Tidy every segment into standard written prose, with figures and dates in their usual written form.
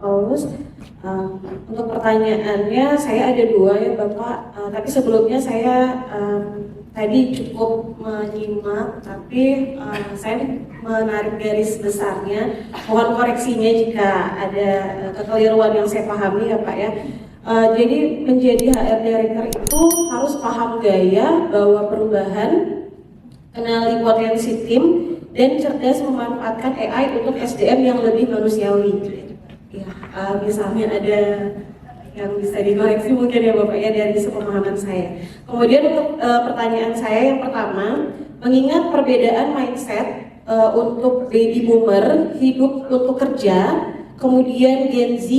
Paulus. Untuk pertanyaannya saya ada dua ya Bapak, tapi sebelumnya saya tadi cukup menyimak, tapi saya menarik garis besarnya. Mohon koreksinya jika ada kekeliruan yang saya pahami ya Pak ya. Jadi menjadi HR Director itu harus paham gaya, bawa perubahan, kenali potensi tim, dan cerdas memanfaatkan AI untuk SDM yang lebih manusiawi. Ya, misalnya ada yang bisa dikoreksi mungkin ya Bapak ya dari sepemahaman saya. Kemudian untuk pertanyaan saya yang pertama, mengingat perbedaan mindset untuk baby boomer hidup untuk kerja, kemudian Gen Z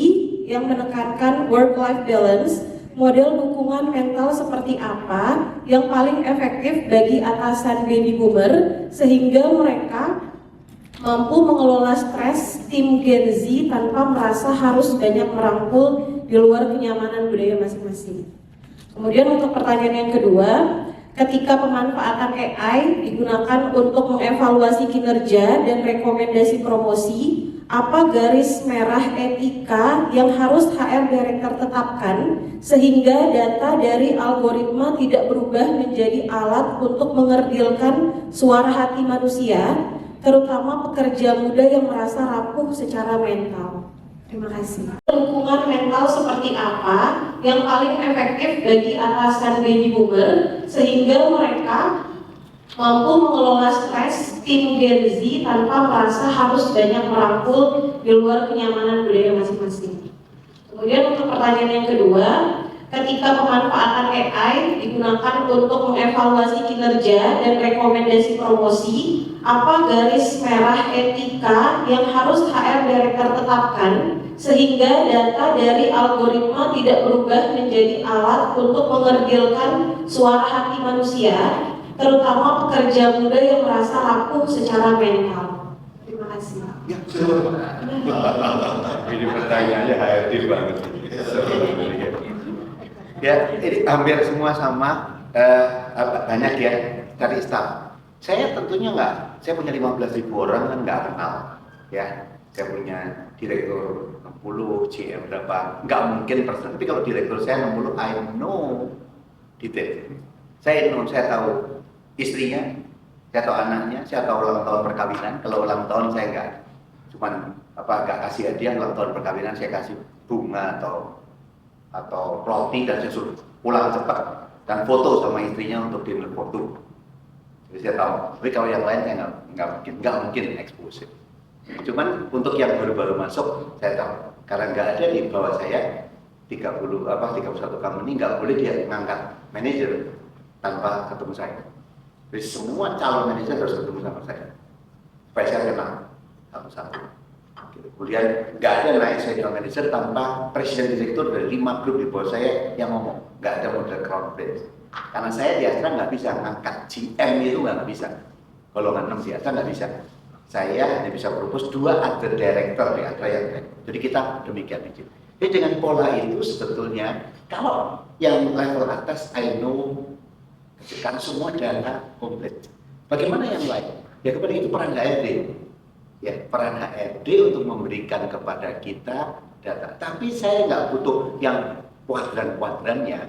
yang menekankan work-life balance, model dukungan mental seperti apa yang paling efektif bagi atasan baby boomer sehingga mereka mampu mengelola stres tim Gen Z tanpa merasa harus banyak merangkul di luar kenyamanan budaya masing-masing. Kemudian untuk pertanyaan yang kedua, ketika pemanfaatan AI digunakan untuk mengevaluasi kinerja dan rekomendasi promosi, apa garis merah etika yang harus HR Director tetapkan sehingga data dari algoritma tidak berubah menjadi alat untuk mengerdilkan suara hati manusia, terutama pekerja muda yang merasa rapuh secara mental. Terima kasih. Dukungan mental seperti apa yang paling efektif bagi atasan baby boomer sehingga mereka mampu mengelola stres tim Gen Z tanpa merasa harus banyak merangkul di luar kenyamanan budaya masing-masing. Kemudian untuk pertanyaan yang kedua, ketika pemanfaatan AI digunakan untuk mengevaluasi kinerja dan rekomendasi promosi, apa garis merah etika yang harus HR Director tetapkan sehingga data dari algoritma tidak berubah menjadi alat untuk mengerdilkan suara hati manusia, terutama pekerja muda yang merasa rapuh secara mental. Terima kasih. Ya, ini pertanyaannya HRD banget. Ya, ini hampir semua sama, banyak ya dari staff. Saya tentunya enggak, saya punya 15.000 orang kan enggak kenal, ya. Saya punya direktur 60, GM berapa, enggak mungkin persen. Tapi kalau direktur saya 60, I know detail. Saya tahu istrinya, saya tahu anaknya, saya tahu ulang tahun perkawinan. Kalau ulang tahun saya enggak, cuman enggak kasih hadiah. Ulang tahun perkawinan saya kasih bunga atau roti dan saya suruh pulang cepat dan foto sama istrinya untuk dinner foto. Jadi saya tahu. Tapi kalau yang lain saya nggak mungkin expose. Cuman untuk yang baru-baru masuk saya tahu karena nggak ada di bawah saya 31 company nggak boleh dia mengangkat manajer tanpa ketemu saya. Jadi semua calon manajer harus ketemu sama saya supaya saya kenal satu-satu. Kemudian nggak ada naik senior manager tanpa presiden direktur dari 5 grup di bawah saya yang ngomong. Nggak ada model crown prince. Karena saya di Astra nggak bisa ngangkat GM itu nggak bisa. Golongan 6 di Astra nggak bisa. Saya hanya bisa propose 2 other director di Astra yang lain. Jadi kita demikian aja. Jadi dengan pola itu sebetulnya kalau yang level atas I know karena semua data komplit. Bagaimana yang lain? Ya kepada itu peran HRD. Ya, peran HRD untuk memberikan kepada kita data. Tapi saya nggak butuh yang kuadran-kuadrannya.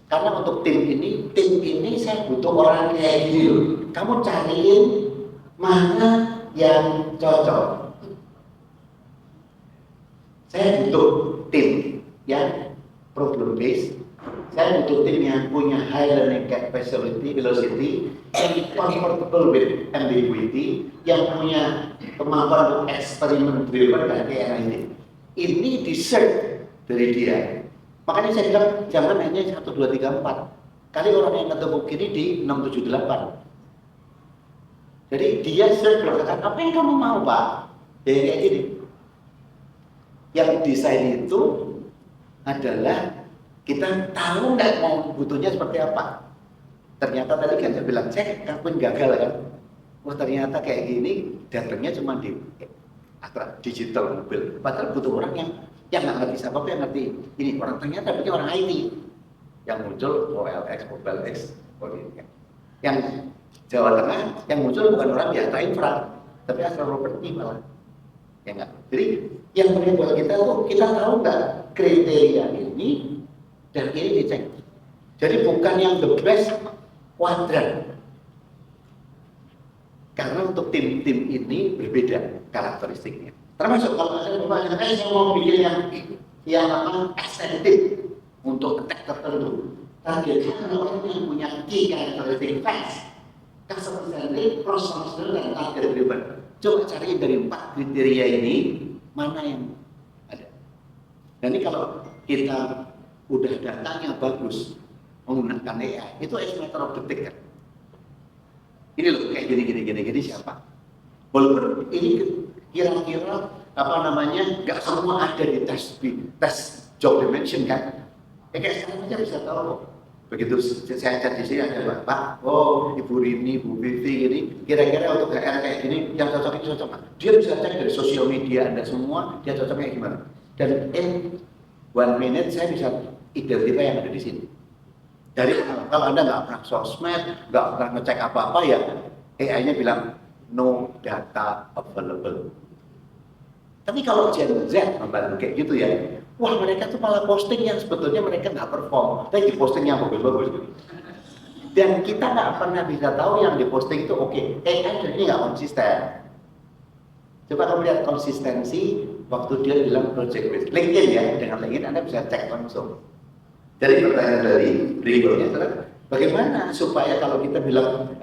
Karena untuk tim ini saya butuh orang kayak gini loh. Kamu cariin mana yang cocok. Saya butuh tim yang problem based. Saya butuh tim yang punya high learning capacity, velocity, yang comfortable with ambiguity, yang punya kemampuan untuk eksperimen driven dan kayak ini deserve dari dia. Makanya saya bilang jangan hanya 1, 2, 3, 4 kali orang yang ketemu gini di 6, 7, 8. Jadi dia sering berkata, apa yang kamu mau Pak? Ya kayak gini. Yang desain itu adalah kita tahu nggak mau butuhnya seperti apa. Ternyata tadi kan saya bilang, saya pun gagal kan. Oh ternyata kayak gini, datangnya cuma di digital mobil. Padahal butuh orang yang nggak ngerti apa yang ngerti ini orang ternyata punya orang IT yang muncul OLX, MobileX, yang Jawa Tengah yang muncul bukan orang biasa infra, tapi Astra Property malah, ya nggak. Jadi Yang penting buat kita tuh, kita tahu nggak kriteria ini dan ini dicek. Jadi bukan yang the best kuadran. Karena untuk tim-tim ini berbeda karakteristiknya. Termasuk kalau ada pertanyaan, saya mau bikin yang apa ekstentif untuk attack tertentu. Targetnya adalah orang yang punya key karakteristik fast, customer centric, cross-functional, dan target driven. Coba cari dari 4 kriteria ini mana yang ada. Dan ini kalau kita udah datanya bagus menggunakan AI, itu as matter of detik kan. Ini loh kayak gini siapa? Walaupun ini kira-kira apa namanya nggak semua ada di tes job dimension kan. Kayak sekarang aja bisa tahu. Begitu saya chat di sini ada Bapak, oh Ibu Rini, Bu Vivi gini, kira-kira untuk HR kayak gini yang cocok itu cocok. Dia bisa cek dari sosial media Anda semua, dia cocoknya gimana. Dan in 1 minute saya bisa identify yang ada di sini. Dari kalau Anda nggak pernah sosmed, nggak pernah ngecek apa-apa ya, AI-nya bilang no data available. Tapi kalau Gen Z membantu kayak gitu ya, wah mereka tuh malah posting yang sebetulnya mereka nggak perform, tapi di posting yang bagus-bagus. Dan kita nggak pernah bisa tahu yang di posting itu oke. AI ini nggak konsisten. Coba kamu lihat konsistensi waktu dia bilang project based. LinkedIn ya, dengan LinkedIn Anda bisa cek langsung. Jadi pertanyaan dari berikutnya adalah bagaimana supaya kalau kita bilang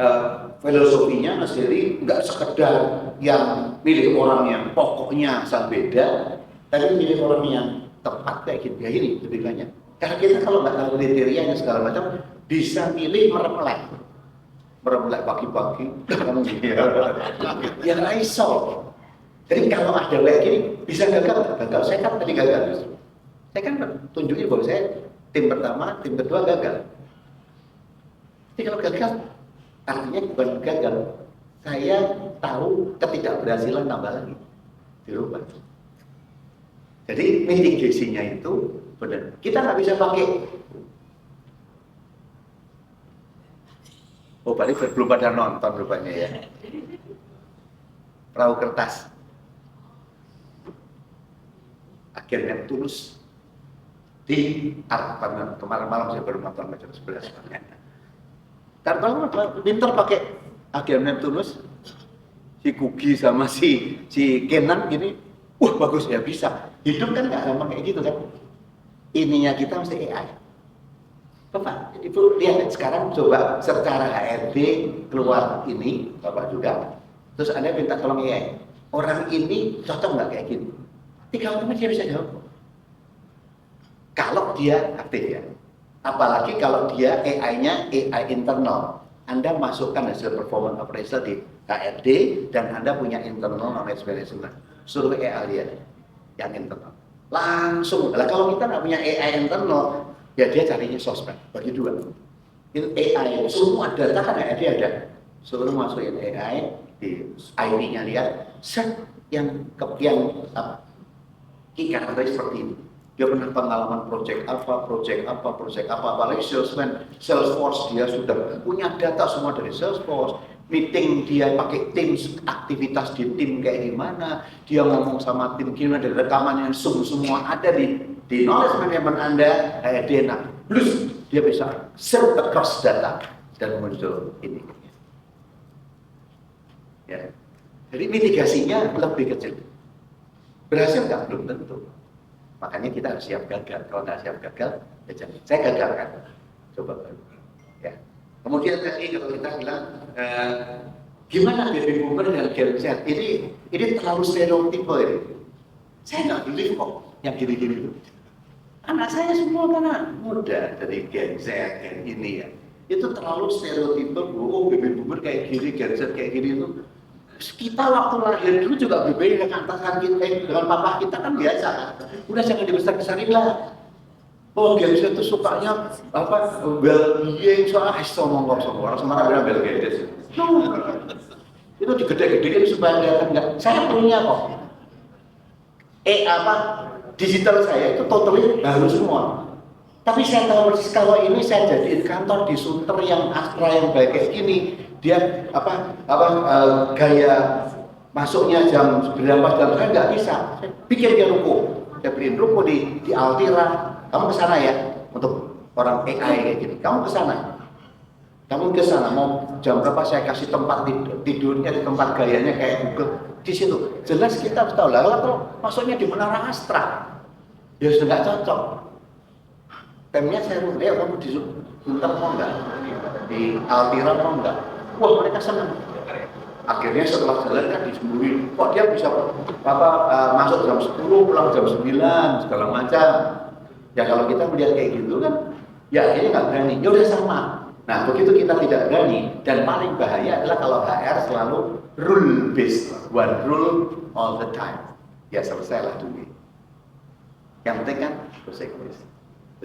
filosofinya Mas Heri nggak sekedar yang milih orang yang pokoknya asal beda, tapi milih orang yang tepat kayak gitu ya ini lebih banyak. Karena kita kalau nggak tahu kriterianya segala macam bisa milih meremlek pagi-pagi yang iso. Jadi kalau ada kayak gini bisa gagal. Saya kan tadi gagal. Saya kan tunjukin bahwa saya tim pertama, tim kedua gagal. Jadi kalau gagal artinya bukan gagal. Saya tahu ketidakberhasilan tambah lagi dirubah. Jadi mitigasinya itu benar. Kita nggak bisa pakai. Oh, balik belum pada nonton rupanya ya. Perahu kertas. Akhirnya tulus di Arab. Kemarin malam saya baru nonton jam 11. Karena pinter pakai akhirnya tulus. Si Kugi sama si Kenan gini. Wah bagus ya bisa. Hidup kan nggak gampang kayak gitu kan. Ininya kita mesti AI. Bapak, itu lihat sekarang coba secara HRD keluar ini, Bapak juga. Terus Anda minta tolong AI. Orang ini cocok nggak kayak gini? 3 menit dia bisa jawab. Kalau dia aktif ya. Apalagi kalau dia AI-nya AI internal. Anda masukkan hasil performance appraisal di HRD dan Anda punya internal knowledge management. Suruh AI lihat yang internal. Langsung. Lah kalau kita nggak punya AI internal, ya dia carinya sosmed. Bagi 2. Itu AI. Semua data kan HRD ada. Suruh masukin AI di ID-nya lihat. Set yang karakteristik seperti ini. Dia pernah pengalaman project apa, apalagi salesman, Salesforce dia sudah punya data semua dari Salesforce. Meeting dia pakai Teams, aktivitas di tim kayak gimana, dia ngomong sama tim gimana, dari rekamannya semua ada di knowledge management Anda, DNA. Plus dia bisa search across data dan muncul ini. Ya. Jadi mitigasinya lebih kecil. Berhasil nggak? Belum tentu. Makanya kita harus siap gagal. Kalau nggak siap gagal, ya jangan. Saya gagal kan? Coba. Ya. Kemudian tadi kalau kita bilang gimana baby boomer dan Gen Z? Ini terlalu stereotipe ini. Saya nggak believe kok yang gini-gini itu. Anak saya semua karena muda dari Gen Z, Gen ini ya. Itu terlalu stereotipe. Oh baby boomer kayak gini, Gen Z kayak gini itu. Kita waktu lahir dulu juga berbeda dengan atasan kita, dengan papa kita kan biasa kan. Udah jangan dibesar-besarin lah. Oh Gen Z itu sukanya apa? Well-being soal ngomong orang Semarang bilang Bill Gates. Itu digede-gedein supaya kelihatan enggak. Saya punya kok. Digital saya itu totally baru semua. Tapi saya tahu persis kalau ini saya jadiin kantor di Sunter yang Astra yang baik kayak gini, dia gaya masuknya jam berapa jam saya nggak bisa. Saya bikin dia ruko, saya beliin ruko di Altira. Kamu ke sana ya untuk orang AI kayak gini. Kamu ke sana. Kamu ke sana mau jam berapa saya kasih tempat tidurnya di tempat gayanya kayak Google di situ. Jelas kita harus tahu lah kalau masuknya di Menara Astra, ya sudah nggak cocok. Temnya saya bilang, ya kamu di Sunter mau nggak? Di Altira mau nggak? Wah mereka senang. Akhirnya setelah jalan kan disembunyi, kok dia bisa masuk jam 10, pulang jam 9, segala macam. Ya kalau kita melihat kayak gitu kan, ya akhirnya nggak berani. Ya udah sama. Nah begitu kita tidak berani, dan paling bahaya adalah kalau HR selalu rule based, one rule all the time. Ya selesailah dulu. Yang penting kan proses.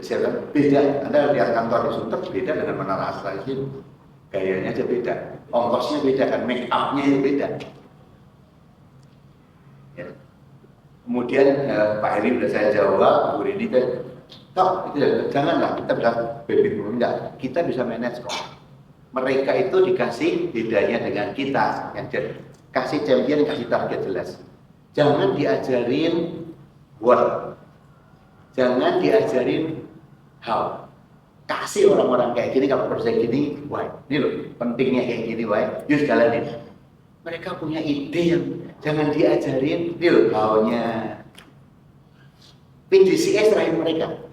Saya bilang, beda, Anda lihat kantor di Sunter beda dengan Menara Astra di sini. Gayanya aja beda, ongkosnya beda kan, make up-nya beda. Ya. Kemudian Pak Heri sudah saya jawab, Bu Rini kan, janganlah kita bilang baby boom, enggak, kita bisa manage kok. Mereka itu dikasih bedanya dengan kita, yang kasih champion, kasih target jelas. Jangan diajarin what, jangan diajarin how. Kasih orang-orang kayak gini, kalau proses gini, why? Ini loh, pentingnya kayak gini, why? Yuk jalanin. Mereka punya ide yang jangan diajarin, ini loh, how-nya. PDCA serahin mereka.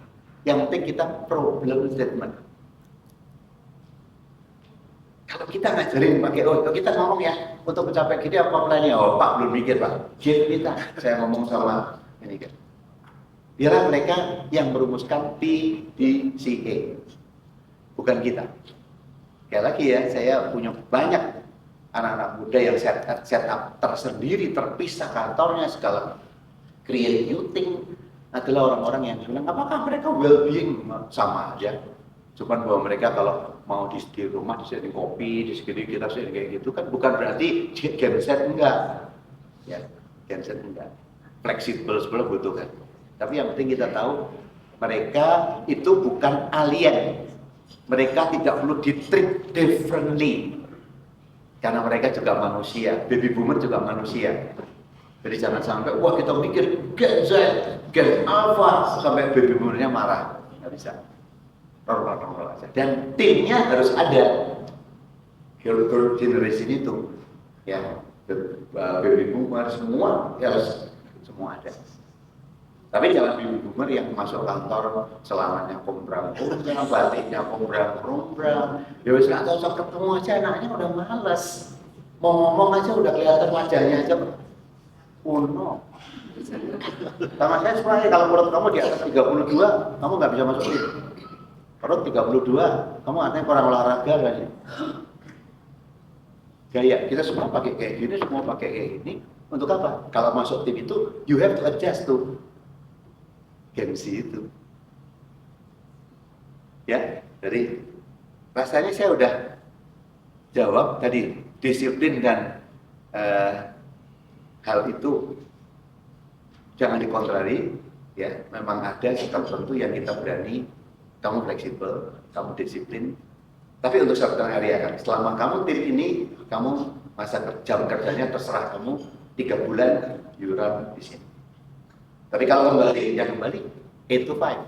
Yang penting kita problem statement. Kalau kita ngajarin pakai, oh kita ngomong ya, untuk mencapai gini apa plannya? Oh Pak belum mikir Pak, give kita. Saya ngomong sama ini kan. Biarlah mereka yang merumuskan PDCA, bukan kita. Sekali lagi ya, saya punya banyak anak-anak muda yang set up tersendiri, terpisah kantornya, segala create new thing adalah orang-orang yang bilang, apakah mereka well-being? Sama aja. Cuman bahwa mereka kalau mau di rumah disediain kopi, disediain kita sediain kayak gitu kan bukan berarti game set enggak. Ya, game set enggak. Fleksibel sebenarnya butuh kan. Tapi yang penting kita tahu mereka itu bukan alien. Mereka tidak perlu di-treat differently. Karena mereka juga manusia, baby boomer juga manusia. Jadi jangan sampai, wah kita mikir Gen Z, Gen Alpha, sampai baby boomernya marah. Nggak bisa. Normal-normal aja. Dan timnya harus ada. Third generation itu. Ya, baby boomer semua, ya harus semua ada. Tapi jangan baby boomer yang masuk kantor selamanya kombrang-kombrang, batiknya kombrang-kombrang. Ya wis nggak cocok ketemu aja, anaknya udah males. Mau ngomong aja udah kelihatan wajahnya aja kuno. Sama saya semuanya, kalau menurut kamu di atas 32, kamu nggak bisa masuk tim. Kalau 32, kamu artinya kurang olahraga kan sih? Gaya, kita semua pakai kayak gini, semua pakai kayak gini. Untuk apa? Kalau masuk tim itu, you have to adjust to gengsi itu. Ya, jadi rasanya saya udah jawab tadi, disiplin dan hal itu jangan dikontrari, ya. Memang ada sikap tertentu yang kita berani, kamu fleksibel, kamu disiplin. Tapi untuk sehari-hari ya kan, selama kamu tim ini, kamu masa jam kerjanya terserah kamu 3 bulan iuran di sini. Tapi kalau kembali, ya kembali 8 to 5.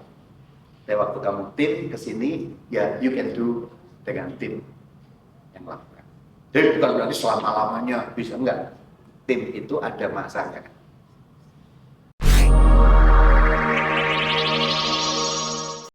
Tapi waktu kamu tim ke sini, ya you can do dengan tim yang lakukan. Jadi bukan berarti selama-lamanya bisa, enggak. Tim itu ada masanya.